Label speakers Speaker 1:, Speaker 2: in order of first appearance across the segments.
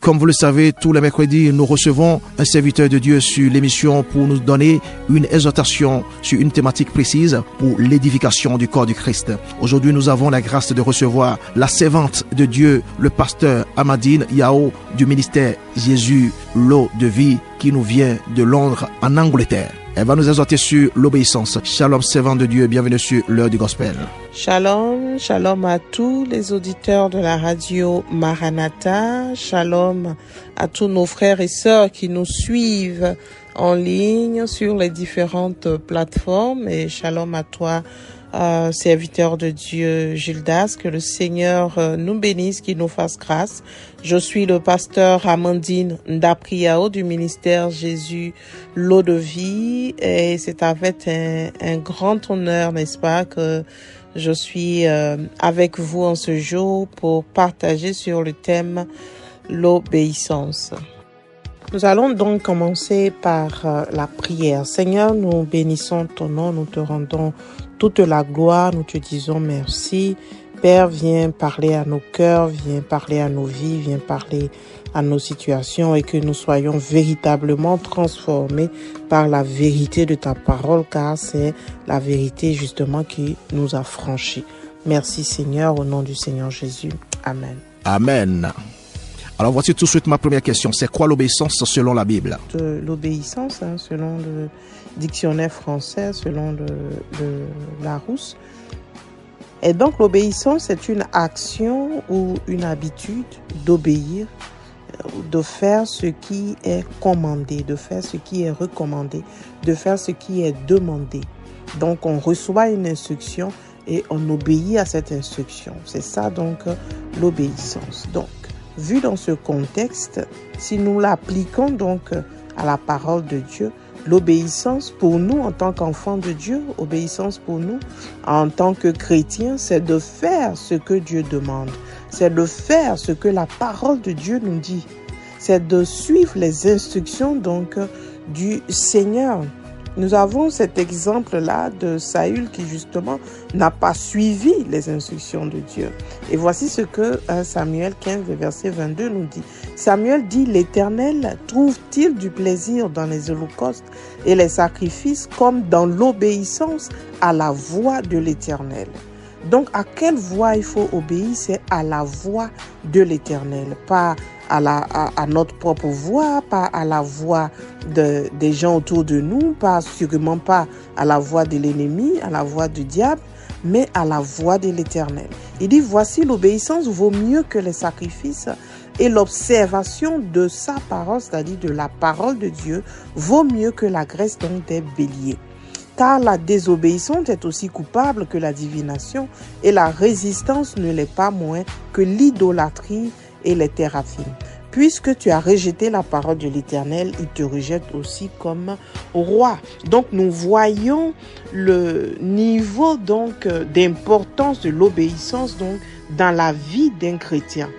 Speaker 1: Comme vous le savez, tous les mercredis, nous recevons un serviteur de Dieu sur l'émission pour nous donner une exhortation sur une thématique précise pour l'édification du corps du Christ. Aujourd'hui, nous avons la grâce de recevoir la servante de Dieu, le pasteur Amadine Yao du ministère Jésus, l'eau de vie, qui nous vient de Londres en Angleterre. Elle va nous exhorter sur l'obéissance. Shalom, servante de Dieu, bienvenue sur l'heure du gospel.
Speaker 2: Shalom, shalom à tous les auditeurs de la radio Maranatha. Shalom à tous nos frères et sœurs qui nous suivent en ligne sur les différentes plateformes. Et shalom à toi, serviteur de Dieu Gildas, que le Seigneur nous bénisse, qu'il nous fasse grâce. Je suis le pasteur Amandine Ndapriao du ministère Jésus, l'eau de vie, et c'est avec un grand honneur, n'est-ce pas, que je suis avec vous en ce jour pour partager sur le thème l'obéissance. Nous allons donc commencer par la prière. Seigneur, nous bénissons ton nom, nous te rendons toute la gloire, nous te disons merci. Père, viens parler à nos cœurs, viens parler à nos vies, viens parler à nos situations et que nous soyons véritablement transformés par la vérité de ta parole, car c'est la vérité justement qui nous a franchis. Merci Seigneur, au nom du Seigneur Jésus. Amen.
Speaker 1: Amen. Alors voici tout de suite ma première question. C'est quoi l'obéissance selon la Bible?
Speaker 2: L'obéissance, selon le dictionnaire français, selon le Larousse. Et donc l'obéissance, c'est une action ou une habitude d'obéir, de faire ce qui est commandé, de faire ce qui est recommandé, de faire ce qui est demandé. Donc on reçoit une instruction et on obéit à cette instruction. C'est ça donc l'obéissance. Donc, vu dans ce contexte, si nous l'appliquons donc à la parole de Dieu, l'obéissance pour nous en tant qu'enfants de Dieu, obéissance pour nous en tant que chrétiens, c'est de faire ce que Dieu demande. C'est de faire ce que la parole de Dieu nous dit. C'est de suivre les instructions donc du Seigneur. Nous avons cet exemple-là de Saül qui justement n'a pas suivi les instructions de Dieu. Et voici ce que Samuel 15, verset 22 nous dit. Samuel dit, l'Éternel trouve-t-il du plaisir dans les holocaustes et les sacrifices comme dans l'obéissance à la voix de l'Éternel? Donc, à quelle voix il faut obéir? C'est à la voix de l'Éternel, pas à notre propre voix, pas à la voix des gens autour de nous, sûrement pas à la voix de l'ennemi, à la voix du diable, mais à la voix de l'Éternel. Il dit, voici l'obéissance vaut mieux que les sacrifices et l'observation de sa parole, c'est-à-dire de la parole de Dieu, vaut mieux que la graisse donc des béliers. Car la désobéissance est aussi coupable que la divination et la résistance ne l'est pas moins que l'idolâtrie et les théraphines. Puisque tu as rejeté la parole de l'Éternel, il te rejette aussi comme roi. Donc nous voyons le niveau donc d'importance de l'obéissance donc dans la vie d'un chrétien.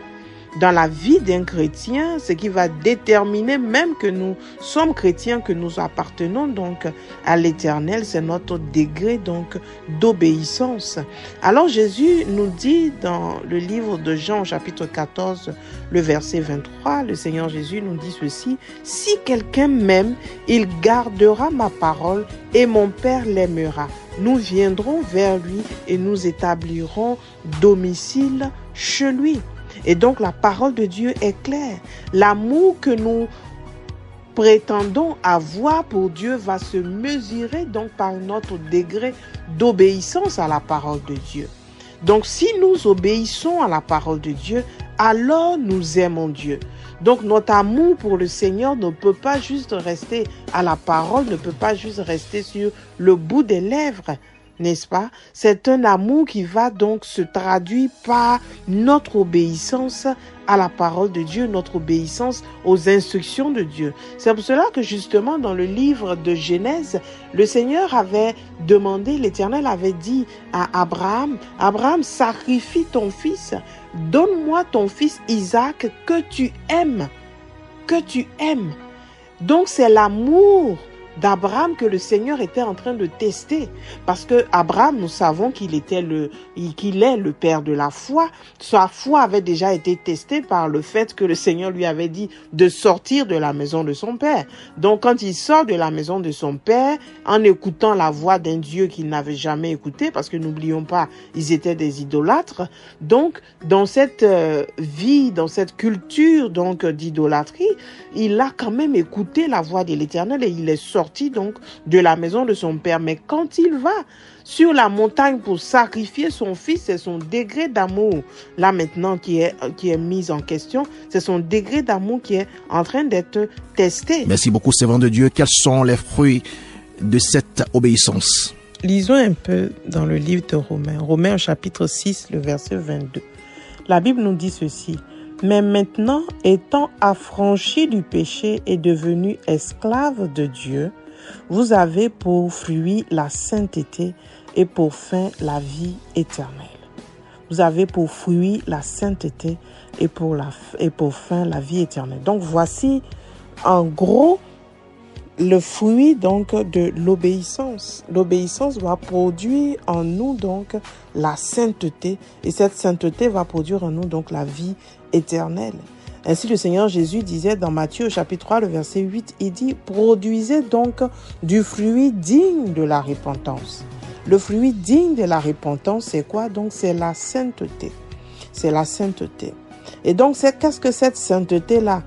Speaker 2: Dans la vie d'un chrétien, ce qui va déterminer même que nous sommes chrétiens, que nous appartenons donc à l'Éternel, c'est notre degré donc d'obéissance. Alors Jésus nous dit dans le livre de Jean chapitre 14, le verset 23, le Seigneur Jésus nous dit ceci: si quelqu'un m'aime, il gardera ma parole et mon Père l'aimera. Nous viendrons vers lui et nous établirons domicile chez lui. Et donc la parole de Dieu est claire. L'amour que nous prétendons avoir pour Dieu va se mesurer donc par notre degré d'obéissance à la parole de Dieu. Donc si nous obéissons à la parole de Dieu, alors nous aimons Dieu. Donc notre amour pour le Seigneur ne peut pas juste rester à la parole, ne peut pas juste rester sur le bout des lèvres, n'est-ce pas? C'est un amour qui va donc se traduire par notre obéissance à la parole de Dieu, notre obéissance aux instructions de Dieu. C'est pour cela que justement dans le livre de Genèse, le Seigneur avait demandé, l'Éternel avait dit à Abraham, Abraham, sacrifie ton fils, donne-moi ton fils Isaac que tu aimes, que tu aimes. Donc c'est l'amour d'Abraham que le Seigneur était en train de tester. Parce que Abraham, nous savons qu'il est le père de la foi. Sa foi avait déjà été testée par le fait que le Seigneur lui avait dit de sortir de la maison de son père. Donc, quand il sort de la maison de son père, en écoutant la voix d'un Dieu qu'il n'avait jamais écouté, parce que n'oublions pas, ils étaient des idolâtres. Donc, dans cette vie, dans cette culture donc d'idolâtrie, il a quand même écouté la voix de l'Éternel et il est sorti donc de la maison de son père. Mais quand il va sur la montagne pour sacrifier son fils, c'est son degré d'amour là maintenant qui est mis en question. C'est son degré d'amour qui est en train d'être testé.
Speaker 1: Merci beaucoup, servant de Dieu. Quels sont les fruits de cette obéissance?
Speaker 2: Lisons un peu dans le livre de Romains. Romains au chapitre 6, le verset 22. La Bible nous dit ceci. Mais maintenant, étant affranchis du péché et devenus esclaves de Dieu, vous avez pour fruit la sainteté et pour fin la vie éternelle. Vous avez pour fruit la sainteté et pour fin la vie éternelle. Donc voici en gros le fruit donc de l'obéissance. L'obéissance va produire en nous donc la sainteté et cette sainteté va produire en nous donc la vie éternelle. Ainsi le Seigneur Jésus disait dans Matthieu au chapitre 3 le verset 8, il dit « Produisez donc du fruit digne de la repentance ». Le fruit digne de la repentance, c'est quoi? Donc c'est la sainteté. C'est la sainteté. Et donc qu'est-ce que cette sainteté-là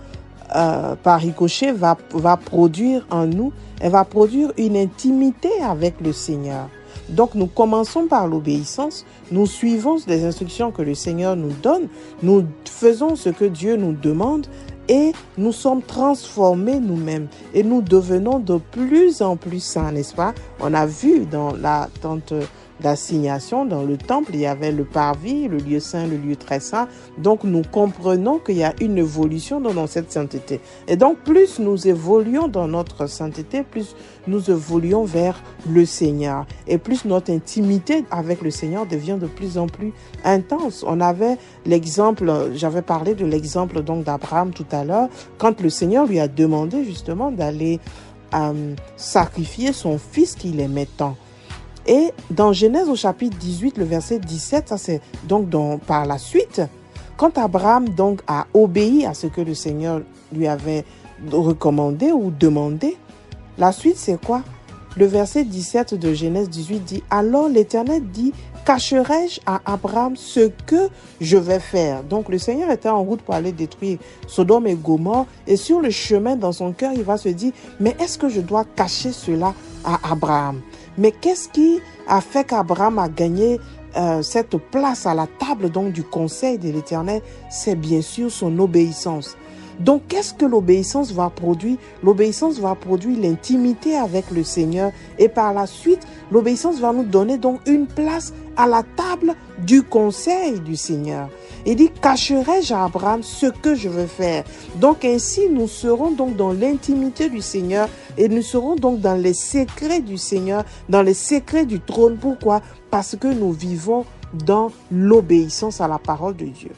Speaker 2: par ricochet va produire en nous? Elle va produire une intimité avec le Seigneur. Donc nous commençons par l'obéissance, nous suivons les instructions que le Seigneur nous donne, nous faisons ce que Dieu nous demande et nous sommes transformés nous-mêmes et nous devenons de plus en plus saints, n'est-ce pas? On a vu dans la tente d'assignation, dans le temple, il y avait le parvis, le lieu saint, le lieu très saint. Donc nous comprenons qu'il y a une évolution dans cette sainteté. Et donc plus nous évoluons dans notre sainteté, plus nous évoluons vers le Seigneur. Et plus notre intimité avec le Seigneur devient de plus en plus intense. On avait l'exemple, j'avais parlé de l'exemple donc d'Abraham tout à l'heure, quand le Seigneur lui a demandé justement d'aller sacrifier son fils qu'il aimait tant. Et dans Genèse au chapitre 18, le verset 17, ça c'est donc par la suite, quand Abraham donc a obéi à ce que le Seigneur lui avait recommandé ou demandé, la suite c'est quoi? Le verset 17 de Genèse 18 dit « Alors l'Éternel dit, cacherai-je à Abraham ce que je vais faire ?» Donc le Seigneur était en route pour aller détruire Sodome et Gomorrhe et sur le chemin dans son cœur, il va se dire « Mais est-ce que je dois cacher cela à Abraham ?» Mais qu'est-ce qui a fait qu'Abraham a gagné cette place à la table donc du conseil de l'Éternel? C'est bien sûr son obéissance. Donc, qu'est-ce que l'obéissance va produire? L'obéissance va produire l'intimité avec le Seigneur et par la suite, l'obéissance va nous donner donc une place à la table du conseil du Seigneur. Il dit, cacherai-je à Abraham ce que je veux faire? Donc ainsi, nous serons donc dans l'intimité du Seigneur et nous serons donc dans les secrets du Seigneur, dans les secrets du trône. Pourquoi? Parce que nous vivons dans l'obéissance à la parole de Dieu.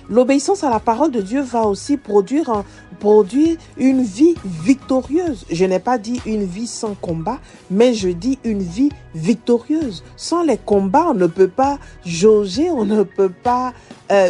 Speaker 2: L'obéissance à la parole de Dieu va aussi produire une vie victorieuse. Je n'ai pas dit une vie sans combat, mais je dis une vie victorieuse. Sans les combats, on ne peut pas jauger, on ne peut pas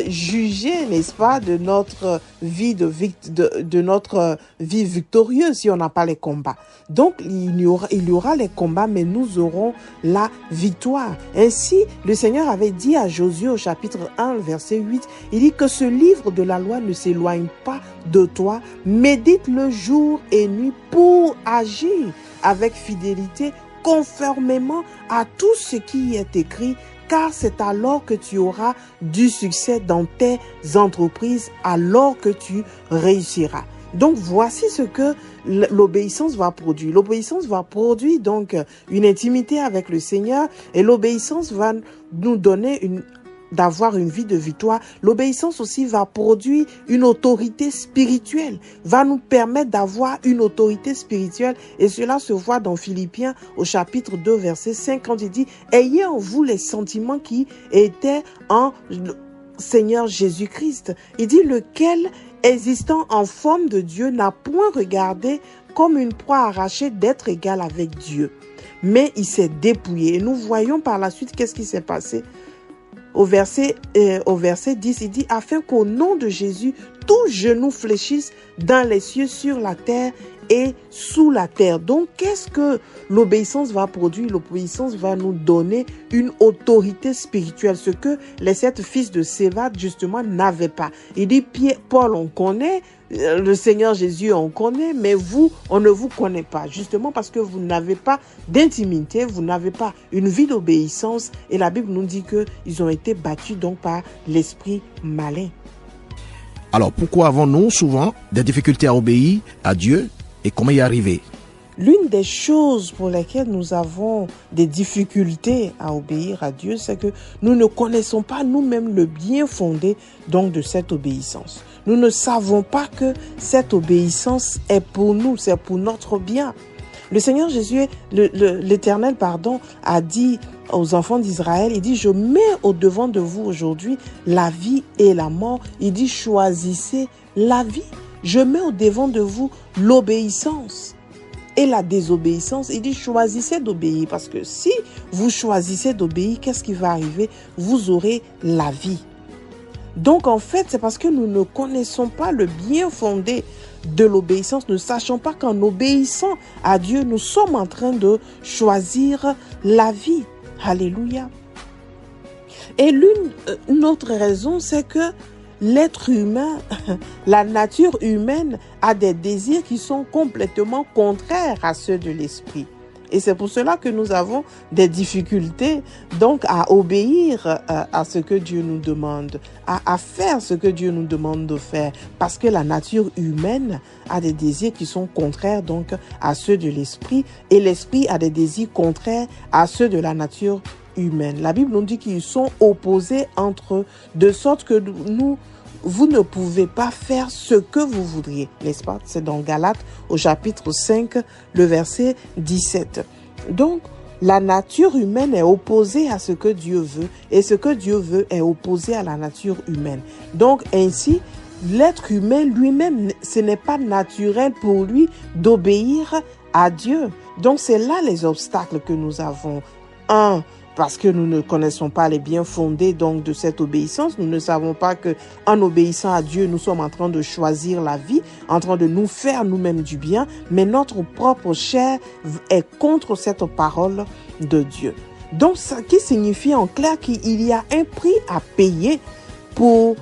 Speaker 2: juger, n'est-ce pas, de notre vie de notre vie victorieuse si on n'a pas les combats. Donc il y aura les combats, mais nous aurons la victoire. Ainsi, le Seigneur avait dit à Josué au chapitre 1, verset 8, il dit que ce livre de la loi ne s'éloigne pas de toi, médite-le jour et nuit pour agir avec fidélité, conformément à tout ce qui y est écrit, car c'est alors que tu auras du succès dans tes entreprises, alors que tu réussiras. Donc voici ce que l'obéissance va produire. L'obéissance va produire donc une intimité avec le Seigneur et l'obéissance va nous donner d'avoir une vie de victoire. L'obéissance aussi va produire une autorité spirituelle, va nous permettre d'avoir une autorité spirituelle et cela se voit dans Philippiens au chapitre 2 verset 5 quand il dit « Ayez en vous les sentiments qui étaient en Seigneur Jésus-Christ. Il dit lequel, existant en forme de Dieu, n'a point regardé comme une proie arrachée d'être égal avec Dieu. Mais il s'est dépouillé. Et nous voyons par la suite qu'est-ce qui s'est passé. Au verset 10, il dit, afin qu'au nom de Jésus, tout genou fléchisse dans les cieux, sur la terre et sous la terre. Donc, qu'est-ce que l'obéissance va produire? L'obéissance va nous donner une autorité spirituelle, ce que les 7 fils de Sévad, justement, n'avaient pas. Il dit, Paul, on connaît, le Seigneur Jésus, on connaît, mais vous, on ne vous connaît pas. Justement parce que vous n'avez pas d'intimité, vous n'avez pas une vie d'obéissance. Et la Bible nous dit qu'ils ont été battus donc par l'esprit malin.
Speaker 1: Alors, pourquoi avons-nous souvent des difficultés à obéir à Dieu et comment y arriver?
Speaker 2: L'une des choses pour lesquelles nous avons des difficultés à obéir à Dieu, c'est que nous ne connaissons pas nous-mêmes le bien fondé donc de cette obéissance. Nous ne savons pas que cette obéissance est pour nous, c'est pour notre bien. Le Seigneur Jésus, l'Éternel, a dit aux enfants d'Israël, il dit, je mets au devant de vous aujourd'hui la vie et la mort. Il dit, choisissez la vie. Je mets au devant de vous l'obéissance et la désobéissance. Il dit, choisissez d'obéir, parce que si vous choisissez d'obéir, qu'est-ce qui va arriver? Vous aurez la vie. Donc en fait, c'est parce que nous ne connaissons pas le bien fondé de l'obéissance, ne sachons pas qu'en obéissant à Dieu, nous sommes en train de choisir la vie. Alléluia. Et une autre raison, c'est que l'être humain, la nature humaine a des désirs qui sont complètement contraires à ceux de l'esprit. Et c'est pour cela que nous avons des difficultés donc à obéir à ce que Dieu nous demande, à faire ce que Dieu nous demande de faire. Parce que la nature humaine a des désirs qui sont contraires donc à ceux de l'esprit, et l'esprit a des désirs contraires à ceux de la nature humaine. La Bible nous dit qu'ils sont opposés entre eux, de sorte que vous ne pouvez pas faire ce que vous voudriez, n'est-ce pas? C'est dans Galates au chapitre 5, le verset 17. Donc, la nature humaine est opposée à ce que Dieu veut, et ce que Dieu veut est opposé à la nature humaine. Donc, ainsi, l'être humain lui-même, ce n'est pas naturel pour lui d'obéir à Dieu. Donc, c'est là les obstacles que nous avons. Parce que nous ne connaissons pas les biens fondés donc de cette obéissance. Nous ne savons pas que en obéissant à Dieu, nous sommes en train de choisir la vie, en train de nous faire nous-mêmes du bien, mais notre propre chair est contre cette parole de Dieu. Donc, ça qui signifie en clair qu'il y a un prix à payer pour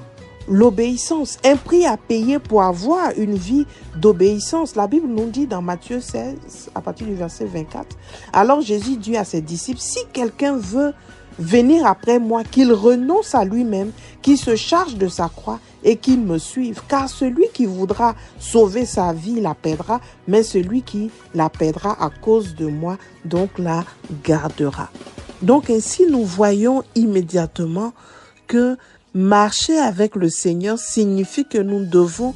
Speaker 2: l'obéissance, un prix à payer pour avoir une vie d'obéissance. La Bible nous dit dans Matthieu 16, à partir du verset 24, alors Jésus dit à ses disciples, si quelqu'un veut venir après moi, qu'il renonce à lui-même, qu'il se charge de sa croix et qu'il me suive. Car celui qui voudra sauver sa vie la perdra, mais celui qui la perdra à cause de moi, donc la gardera. Donc ainsi nous voyons immédiatement que marcher avec le Seigneur signifie que nous devons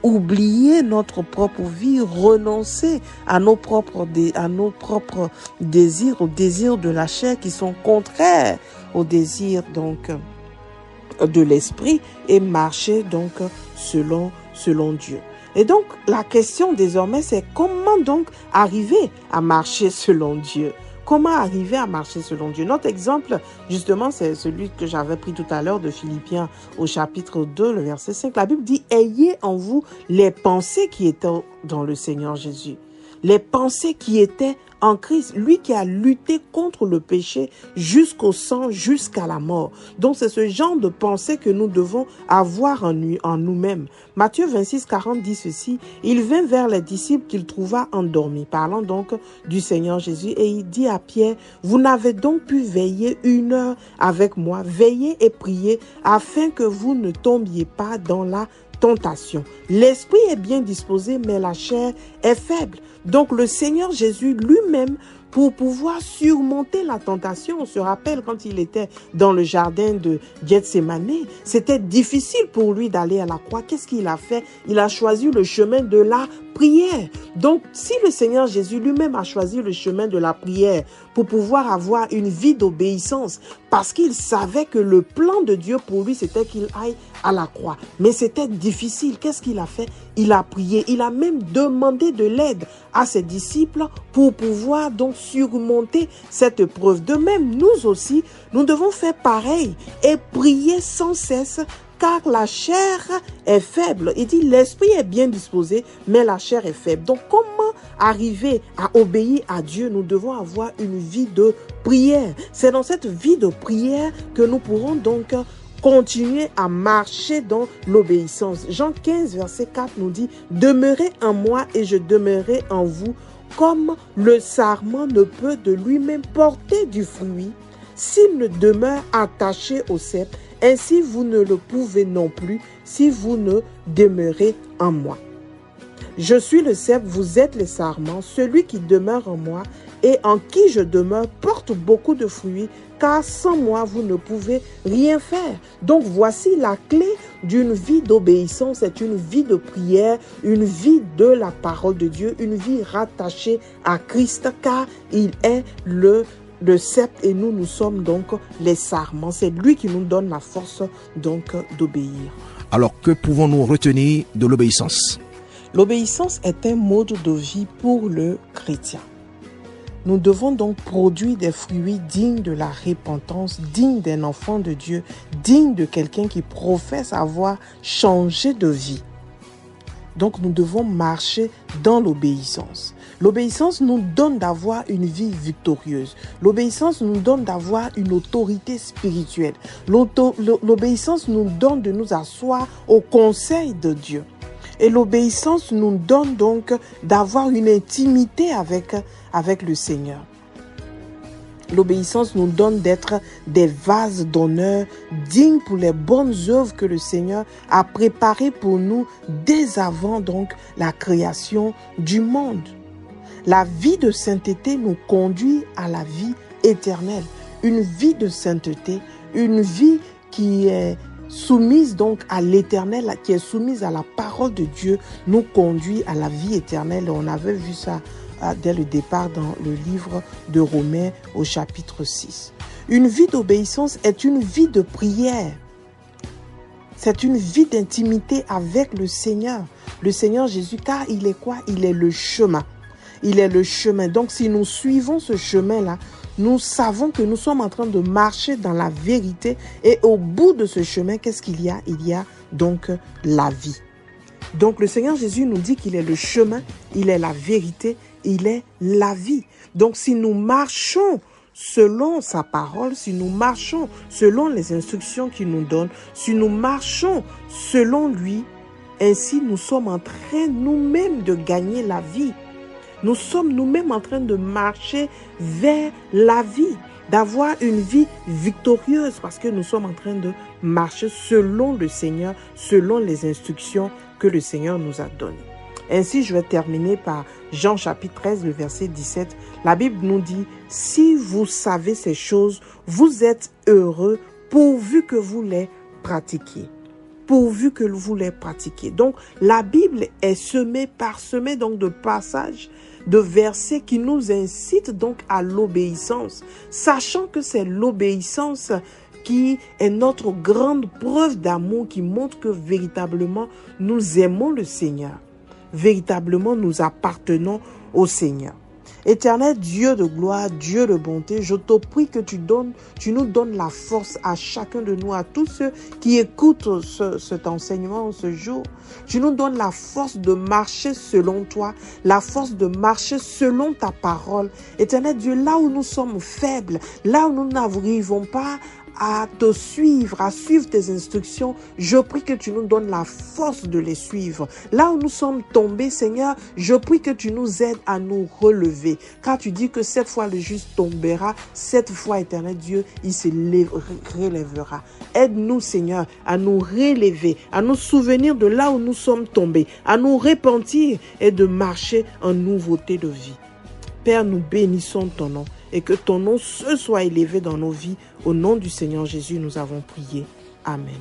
Speaker 2: oublier notre propre vie, renoncer à nos propres désirs, aux désirs de la chair qui sont contraires aux désirs donc de l'esprit, et marcher donc selon Dieu. Et donc la question désormais, c'est comment donc arriver à marcher selon Dieu? Comment arriver à marcher selon Dieu? Notre exemple, justement, c'est celui que j'avais pris tout à l'heure de Philippiens au chapitre 2, le verset 5. La Bible dit, ayez en vous les pensées qui étaient dans le Seigneur Jésus. Les pensées qui étaient en Christ, lui qui a lutté contre le péché jusqu'au sang, jusqu'à la mort. Donc c'est ce genre de pensée que nous devons avoir en nous-mêmes. Matthieu 26, 40 dit ceci, il vint vers les disciples qu'il trouva endormis, parlant donc du Seigneur Jésus, et il dit à Pierre, vous n'avez donc pu veiller 1 heure avec moi, veillez et priez, afin que vous ne tombiez pas dans la tentation. L'esprit est bien disposé, mais la chair est faible. Donc le Seigneur Jésus lui-même, pour pouvoir surmonter la tentation, on se rappelle quand il était dans le jardin de Gethsémane, c'était difficile pour lui d'aller à la croix. Qu'est-ce qu'il a fait? Il a choisi le chemin de la prière. Donc, si le Seigneur Jésus lui-même a choisi le chemin de la prière pour pouvoir avoir une vie d'obéissance, parce qu'il savait que le plan de Dieu pour lui, c'était qu'il aille à la croix. Mais c'était difficile. Qu'est-ce qu'il a fait? Il a prié. Il a même demandé de l'aide à ses disciples pour pouvoir donc surmonter cette épreuve. De même, nous aussi, nous devons faire pareil et prier sans cesse, car la chair est faible. Il dit, l'esprit est bien disposé, mais la chair est faible. Donc, comment arriver à obéir à Dieu? Nous devons avoir une vie de prière. C'est dans cette vie de prière que nous pourrons donc continuer à marcher dans l'obéissance. Jean 15, verset 4 nous dit, « Demeurez en moi et je demeurerai en vous, comme le sarment ne peut de lui-même porter du fruit, s'il ne demeure attaché au cep. Ainsi, vous ne le pouvez non plus si vous ne demeurez en moi. Je suis le cep, vous êtes les sarments. Celui qui demeure en moi et en qui je demeure porte beaucoup de fruits, car sans moi, vous ne pouvez rien faire. » Donc, voici la clé d'une vie d'obéissance. C'est une vie de prière, une vie de la parole de Dieu, une vie rattachée à Christ, car il est le sceptre et nous sommes donc les sarments. C'est lui qui nous donne la force donc d'obéir.
Speaker 1: Alors, que pouvons-nous retenir de l'obéissance?
Speaker 2: L'obéissance est un mode de vie pour le chrétien. Nous devons donc produire des fruits dignes de la repentance, dignes d'un enfant de Dieu, dignes de quelqu'un qui professe avoir changé de vie. Donc nous devons marcher dans l'obéissance. L'obéissance nous donne d'avoir une vie victorieuse. L'obéissance nous donne d'avoir une autorité spirituelle. L'obéissance nous donne de nous asseoir au conseil de Dieu. Et l'obéissance nous donne donc d'avoir une intimité avec le Seigneur. L'obéissance nous donne d'être des vases d'honneur dignes pour les bonnes œuvres que le Seigneur a préparées pour nous dès avant donc la création du monde. La vie de sainteté nous conduit à la vie éternelle. Une vie de sainteté, une vie qui est soumise donc à l'éternel, qui est soumise à la parole de Dieu, nous conduit à la vie éternelle. On avait vu ça dès le départ dans le livre de Romains au chapitre 6. Une vie d'obéissance est une vie de prière. C'est une vie d'intimité avec le Seigneur. Le Seigneur Jésus, car il est quoi? Il est le chemin. Il est le chemin. Donc si nous suivons ce chemin-là, nous savons que nous sommes en train de marcher dans la vérité. Et au bout de ce chemin, qu'est-ce qu'il y a? Il y a donc la vie. Donc le Seigneur Jésus nous dit qu'il est le chemin, il est la vérité, il est la vie. Donc si nous marchons selon sa parole, si nous marchons selon les instructions qu'il nous donne, si nous marchons selon lui, ainsi nous sommes en train nous-mêmes de gagner la vie. Nous sommes nous-mêmes en train de marcher vers la vie, d'avoir une vie victorieuse parce que nous sommes en train de marcher selon le Seigneur, selon les instructions que le Seigneur nous a données. Ainsi, je vais terminer par Jean chapitre 13, le verset 17. La Bible nous dit, « Si vous savez ces choses, vous êtes heureux pourvu que vous les pratiquiez. » Pourvu que vous les pratiquiez. Donc, la Bible est parsemée donc de passages, de versets qui nous incitent donc à l'obéissance, sachant que c'est l'obéissance qui est notre grande preuve d'amour, qui montre que véritablement nous aimons le Seigneur. Véritablement nous appartenons au Seigneur. Éternel Dieu de gloire, Dieu de bonté, je te prie que tu nous donnes la force à chacun de nous, à tous ceux qui écoutent cet enseignement ce jour. Tu nous donnes la force de marcher selon toi, la force de marcher selon ta parole. Éternel Dieu, là où nous sommes faibles, là où nous n'arrivons pas à te suivre, à suivre tes instructions, je prie que tu nous donnes la force de les suivre. Là où nous sommes tombés, Seigneur, je prie que tu nous aides à nous relever. Car tu dis que cette fois le juste tombera, cette fois, éternel Dieu, il se relèvera. Aide-nous, Seigneur, à nous relever, à nous souvenir de là où nous sommes tombés, à nous repentir et de marcher en nouveauté de vie. Père, nous bénissons ton nom et que ton nom se soit élevé dans nos vies. Au nom du Seigneur Jésus, nous avons prié. Amen.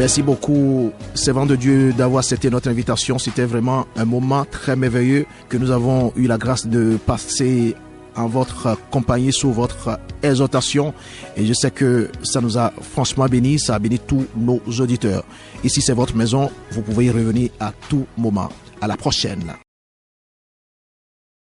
Speaker 1: Merci beaucoup, servant de Dieu, d'avoir accepté notre invitation. C'était vraiment un moment très merveilleux que nous avons eu la grâce de passer en votre compagnie sous votre exhortation. Et je sais que ça nous a franchement béni, ça a béni tous nos auditeurs. Ici, c'est votre maison. Vous pouvez y revenir à tout moment. À la prochaine.